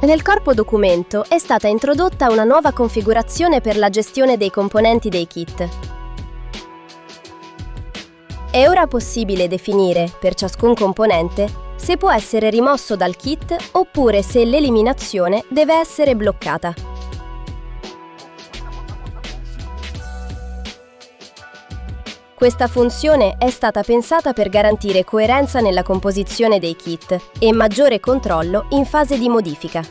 Nel corpo documento è stata introdotta una nuova configurazione per la gestione dei componenti dei kit. È ora possibile definire, per ciascun componente, se può essere rimosso dal kit oppure se l'eliminazione deve essere bloccata. Questa funzione è stata pensata per garantire coerenza nella composizione dei kit e maggiore controllo in fase di modifica.